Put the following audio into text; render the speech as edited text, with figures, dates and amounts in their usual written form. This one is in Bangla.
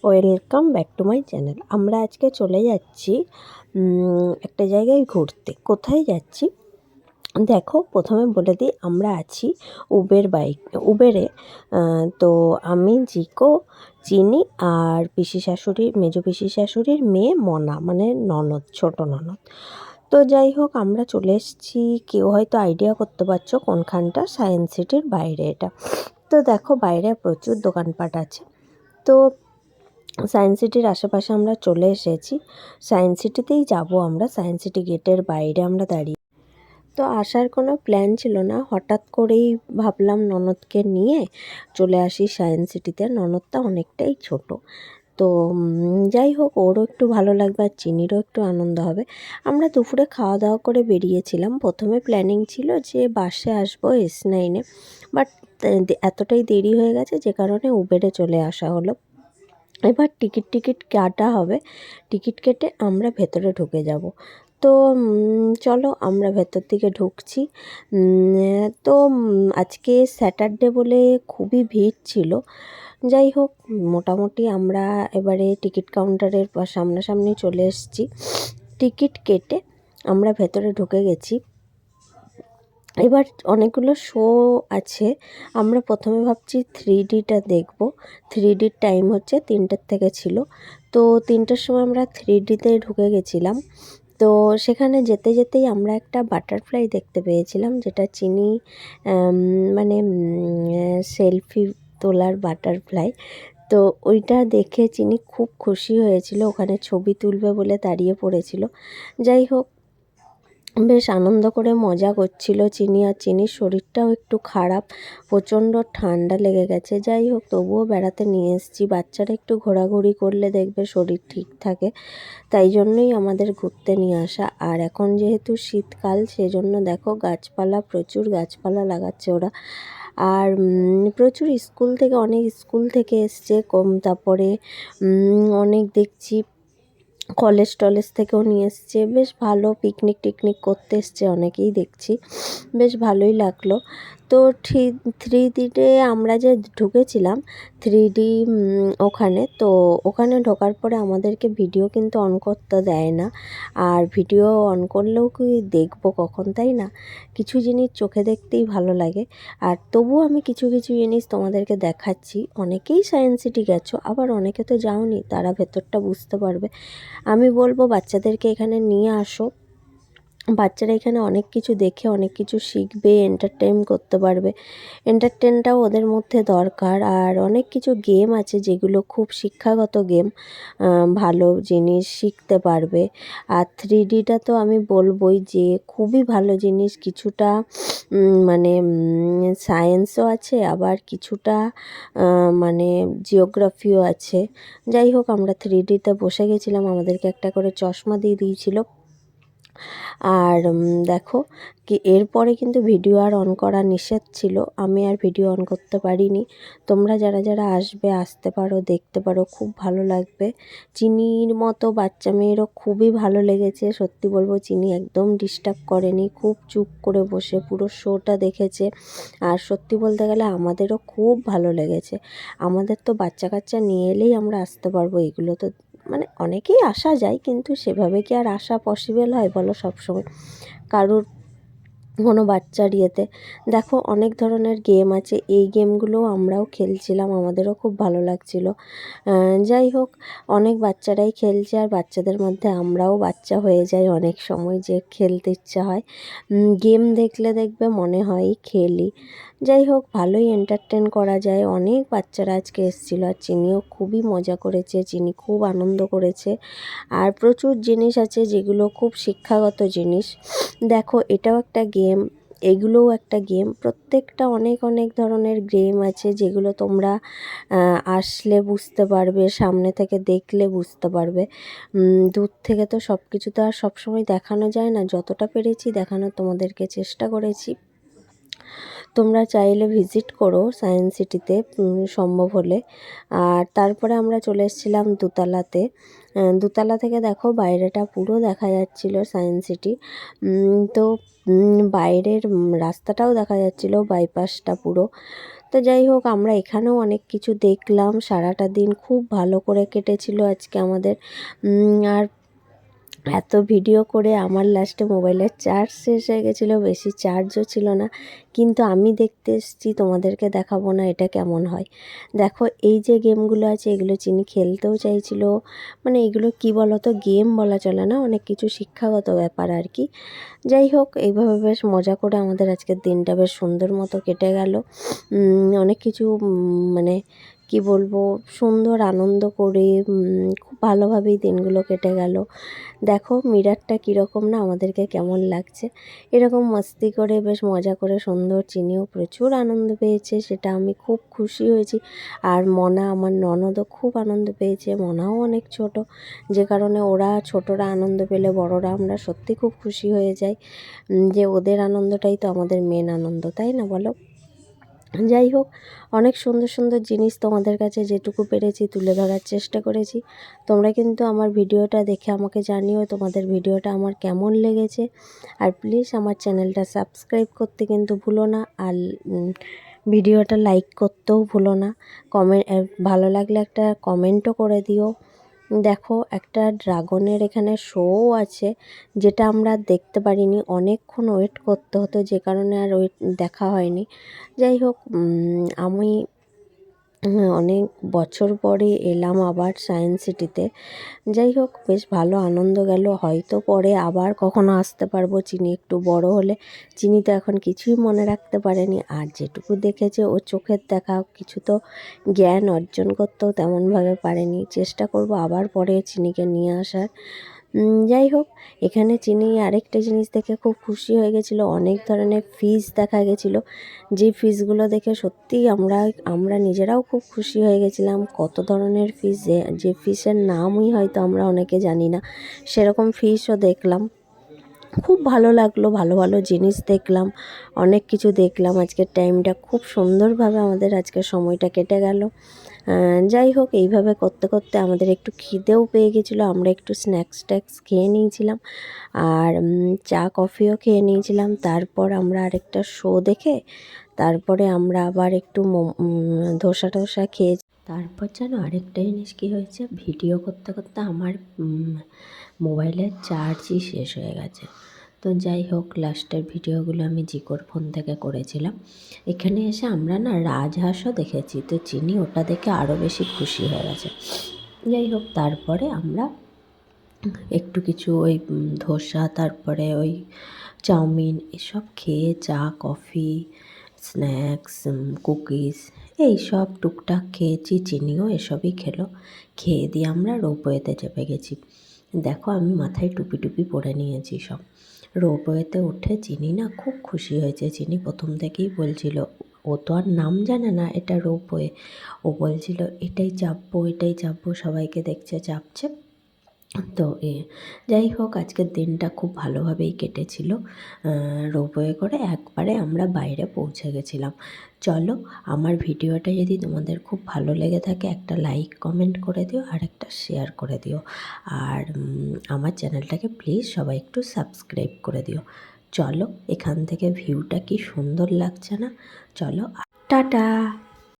Welcome back to my channel. আমরা আজকে চলে যাচ্ছি একটা জায়গায় ঘুরতে। কোথায় যাচ্ছি দেখো, প্রথমে বলে দিই, আমরা আছি উবেরে। তো আমি, জিকো, চিনি আর মেজো পিসি শাশুড়ির মেয়ে মনা, মানে ননদ, ছোট ননদ। তো যাই হোক, আমরা চলে এসেছি। কেউ হয়তো আইডিয়া করতে পারছো কোনখানটা, সায়েন্স সিটির বাইরে এটা। তো দেখো, বাইরে প্রচুর দোকানপাট আছে। তো সায়েন্স সিটির আশেপাশে আমরা চলে এসেছি। সায়েন্স সিটিতেই যাব আমরা। সায়েন্স সিটি গেটের বাইরে আমরা দাঁড়িয়ে। তো আসার কোনো প্ল্যান ছিল না, হঠাৎ করেই ভাবলাম ননদকে নিয়ে চলে আসি সায়েন্স সিটিতে। ননদটা অনেকটাই ছোট, তো যাই হোক, ওরও একটু ভালো লাগবে আর চিনিরও একটু আনন্দ হবে। আমরা দুপুরে খাওয়া দাওয়া করে বেরিয়েছিলাম। প্রথমে প্ল্যানিং ছিল যে বাসে আসবো S9-এ, বাট এতটাই দেরি হয়ে গেছে যে কারণে উবেরে চলে আসা হলো। এবার টিকিট কাটা হবে। টিকিট কেটে আমরা ভেতরে ঢুকে যাব। তো চলো, আমরা ভেতর দিকে ঢুকছি। তো আজকে স্যাটারডে বলে খুবই ভিড় ছিল। যাই হোক, মোটামুটি আমরা এবারে টিকিট কাউন্টারের সামনাসামনি চলে এসেছি। টিকিট কেটে আমরা ভেতরে ঢুকে গেছি। এবার অনেকগুলো শো আছে। আমরা প্রথমে ভাবছি 3Dটা দেখব। 3Dর টাইম হচ্ছে 3টের থেকে ছিল। তো 3টের সময় আমরা 3Dতে ঢুকে গেছিলাম। তো সেখানে যেতে যেতেই আমরা একটা বাটারফ্লাই দেখতে পেয়েছিলাম, যেটা চিনি মানে সেলফি তোলার বাটারফ্লাই। তো ওইটা দেখে চিনি খুব খুশি হয়েছিল, ওখানে ছবি তুলবে বলে দাঁড়িয়ে পড়েছিল। যাই হোক, বেশ আনন্দ করে মজা করছিল চিনি। আর চিনির শরীরটাও একটু খারাপ, প্রচণ্ড ঠান্ডা লেগে গেছে। যাই হোক, তবুও বেড়াতে নিয়ে এসেছি। বাচ্চারা একটু ঘোরাঘুরি করলে দেখবে শরীর ঠিক থাকে, তাই জন্যই আমাদের ঘুরতে নিয়ে আসা। আর এখন যেহেতু শীতকাল, সেজন্য দেখো প্রচুর গাছপালা লাগাচ্ছে ওরা। আর অনেক স্কুল থেকে এসছে তারপরে অনেক দেখছি কলেজ টলেজ থেকেও নিয়ে এসছে। বেশ ভালো, পিকনিক টিকনিক করতে এসছে অনেকেই দেখছি। বেশ ভালোই লাগলো। তো 3Dতে আমরা যে ঢুকেছিলাম, 3D ওখানে ঢোকার পরে আমাদেরকে ভিডিও কিন্তু অন করতে দেয় না। আর ভিডিও অন করলেও কি দেখবো কখন, তাই না? কিছু জিনিস চোখে দেখতেই ভালো লাগে। আর তবুও আমি কিছু কিছু জিনিস তোমাদেরকে দেখাচ্ছি। অনেকেই সায়েন্স সিটি গেছো, আবার অনেকে তো যাওনি, তারা ভেতরটা বুঝতে পারবে। আমি বলবো বাচ্চাদেরকে এখানে নিয়ে আসো। বাচ্চারা এখানে অনেক কিছু দেখে অনেক কিছু শিখবে, এন্টারটেইন করতে পারবে। এন্টারটেনটাও ওদের মধ্যে দরকার। আর অনেক কিছু গেম আছে যেগুলো খুব শিক্ষাগত গেম, ভালো জিনিস শিখতে পারবে। আর 3Dটা তো আমি বলবোই যে খুবই ভালো জিনিস। কিছুটা মানে সায়েন্সও আছে, আবার কিছুটা মানে জিওগ্রাফিও আছে। যাই হোক, আমরা 3Dতে বসে গেছিলাম, আমাদেরকে একটা করে চশমা দিয়ে দিয়েছিল। আর দেখো এরপরে কিন্তু ভিডিও আর অন করা নিষেধ ছিল, আমি আর ভিডিও অন করতে পারিনি। তোমরা যারা যারা আসতে পারো, দেখতে পারো, খুব ভালো লাগবে। চিনির মতো বাচ্চা মেয়েরও খুবই ভালো লেগেছে। সত্যি বলবো, চিনি একদম ডিস্টার্ব করেনি, খুব চুপ করে বসে পুরো শোটা দেখেছে। আর সত্যি বলতে গেলে আমাদেরও খুব ভালো লেগেছে। আমাদের তো বাচ্চা কাচ্চা নিয়ে এলেই আমরা আসতে পারবো। এগুলো তো মানে অনেকেই আসা যায়, কিন্তু সেভাবে কি আর আসা পসিবল হয় বলো সবসময় কারুর কোনো বাচ্চার ইয়েতে? দেখো, অনেক ধরনের গেম আছে, এই গেমগুলোও আমরাও খেলছিলাম, আমাদেরও খুব ভালো লাগছিল। যাই হোক, অনেক বাচ্চারাই খেলছে, আর বাচ্চাদের মধ্যে আমরাও বাচ্চা হয়ে যাই অনেক সময়, যে খেলতে ইচ্ছা হয়। গেম দেখলে দেখবে মনে হয় খেলি। যাই হোক, ভালোই এন্টারটেন করা যায়। অনেক বাচ্চারা আজকে এসেছিলো, আর চিনিও খুবই মজা করেছে, চিনি খুব আনন্দ করেছে। আর প্রচুর জিনিস আছে যেগুলো খুব শিক্ষাগত জিনিস। দেখো, এটাও একটা গেম, এগুলোও একটা গেম। প্রত্যেকটা অনেক অনেক ধরনের গেম আছে, যেগুলো তোমরা আসলে বুঝতে পারবে, সামনে থেকে দেখলে বুঝতে পারবে। দূর থেকে তো সব কিছু তো আর সবসময় দেখানো যায় না, যতটা পেরেছি দেখানোর তোমাদেরকে চেষ্টা করেছি। তোমরা চাইলে ভিজিট করো সায়েন্স সিটিতে সম্ভব হলে। আর তারপরে আমরা চলে এসেছিলাম দোতলাতে। দোতলা থেকে দেখো বাইরেটা পুরো দেখা যাচ্ছিল সায়েন্স সিটি। তো বাইরের রাস্তাটাও দেখা যাচ্ছিল, বাইপাসটা পুরো। তো তো যাই হোক, আমরা এখানেও অনেক কিছু দেখলাম। সারাটা দিন খুব ভালো করে কেটেছিল আজকে আমাদের। আর এত ভিডিও করে আমার লাস্টে মোবাইলের চার্জ শেষ হয়ে গেছিলো, বেশি চার্জও ছিল না। কিন্তু আমি দেখতে এসেছি, তোমাদেরকে দেখাবো না এটা কেমন হয়। দেখো এই যে গেমগুলো আছে, এগুলো চিনি খেলতেও চাইছিল। মানে এগুলো কি বলো তো, গেম বলা চলে না, অনেক কিছু শিক্ষাগত ব্যাপার আর কি। যাই হোক, এইভাবে বেশ মজা করে আমাদের আজকের দিনটা বেশ সুন্দর মতো কেটে গেল। অনেক কিছু মানে কি বলবো, সুন্দর আনন্দ করে খুব ভালোভাবেই দিনগুলো কেটে গেল। দেখো মিরারটা কীরকম না, আমাদেরকে কেমন লাগছে। এরকম মস্তি করে বেশ মজা করে সুন্দর, চিনিও প্রচুর আনন্দ পেয়েছে, সেটা আমি খুব খুশি হয়েছি। আর মনা, আমার ননদও খুব আনন্দ পেয়েছে। মনাও অনেক ছোট, যে কারণে ওরা ছোটরা আনন্দ পেলে বড়রা আমরা সত্যি খুব খুশি হয়ে যাই, যে ওদের আনন্দটাই তো আমাদের মেন আনন্দ, তাই না বলো? যাই হোক, অনেক সুন্দর সুন্দর জিনিস তোমাদের কাছে যেটুকু পেরেছি তুলে ধরার চেষ্টা করেছি। তোমরা কিন্তু আমার ভিডিওটা দেখে আমাকে জানিও তোমাদের ভিডিওটা আমার কেমন লেগেছে। আর প্লিজ আমার চ্যানেলটা সাবস্ক্রাইব করতে কিন্তু ভুলো না। আর ভিডিওটা লাইক করতেও ভুলো না। ভালো লাগলে একটা কমেন্টও করে দিও। দেখো একটা ড্রাগনের এখানে শোও আছে, যেটা আমরা দেখতে পারিনি, অনেকক্ষণ ওয়েট করতে হতো, যে কারণে আর ওয়েট দেখা হয়নি। যাই হোক, আমি অনেক বছর পরে এলাম আবার সায়েন্স সিটিতে। যাই হোক, বেশ ভালো আনন্দ গেল। হয়তো পরে আবার কখনো আসতে পারবো, চিনি একটু বড় হলে। চিনি তো এখন কিছুই মনে রাখতে পারেনি, আর যেটুকু দেখেছে ও চোখের দেখা, কিছু তো জ্ঞান অর্জন করতেও তেমনভাবে পারেনি। চেষ্টা করব আবার পরে চিনিকে নিয়ে আসার। যাই হোক, এখানে চিনি আরেকটা জিনিস দেখে খুব খুশি হয়ে গেছিলো। অনেক ধরনের ফিশ দেখা গেছিলো, যে ফিশগুলো দেখে সত্যিই আমরা নিজেরাও খুব খুশি হয়ে গেছিলাম। কত ধরনের ফিশ, যে ফিশের নামই হয়তো আমরা অনেকে জানি না, সেরকম ফিশও দেখলাম। খুব ভালো লাগলো, ভালো ভালো জিনিস দেখলাম, অনেক কিছু দেখলাম। আজকের টাইমটা খুব সুন্দরভাবে আমাদের আজকের সময়টা কেটে গেল। যাই হোক, এইভাবে করতে করতে আমাদের একটু খিদেও পেয়ে গেছিলো। আমরা একটু স্ন্যাক্স ট্যাক্স খেয়ে নিয়েছিলাম, আর চা কফিও খেয়ে নিয়েছিলাম। তারপর আমরা আরেকটা শো দেখে তারপরে আমরা আবার একটু ধোসা টোসা খেয়ে, তারপর যেন আরেকটা জিনিস কী হয়েছে, ভিডিও করতে করতে আমার মোবাইলের চার্জই শেষ হয়ে গেছে। তো যাই হোক, লাস্টের ভিডিওগুলো আমি জিকোর ফোন থেকে করেছিলাম। এখানে এসে আমরা না রাজহাঁসও দেখেছি, তো চিনি ওটা দেখে আরও বেশি খুশি হয়ে গেছে। যাই হোক, তারপরে আমরা একটু কিছু ওই ধোসা, তারপরে ওই চাউমিন এসব খেয়ে, চা কফি স্ন্যাক্স কুকিজ এই সব টুকটাক খেয়েছি। চিনিও এসবই খেলো। খেয়ে দিয়ে আমরা রোপওয়েতে চেপে গেছি। দেখো আমি মাথায় টুপি টুপি পরে নিয়েছি সব। রোপওয়েতে উঠে চিনি না খুব খুশি হয়েছে। চিনি প্রথম থেকেই বলছিল, ও তো আর নাম জানে না এটা রোপওয়ে, ও বলছিল এটাই চাপবো এটাই চাপবো, সবাইকে দেখছে চাপছে। তো যাই হোক, আজকের দিনটা খুব ভালোভাবেই কেটেছিল। রোপওয়ে করে একবারে আমরা বাইরে পৌঁছে গেছিলাম। চলো, আমার ভিডিওটা যদি তোমাদের খুব ভালো লেগে থাকে, একটা লাইক কমেন্ট করে দিও, আর একটা শেয়ার করে দিও। আর আমার চ্যানেলটাকে প্লিজ সবাই একটু সাবস্ক্রাইব করে দিও। চলো, এখান থেকে ভিউটা কি সুন্দর লাগছে না? চলো, টাটা।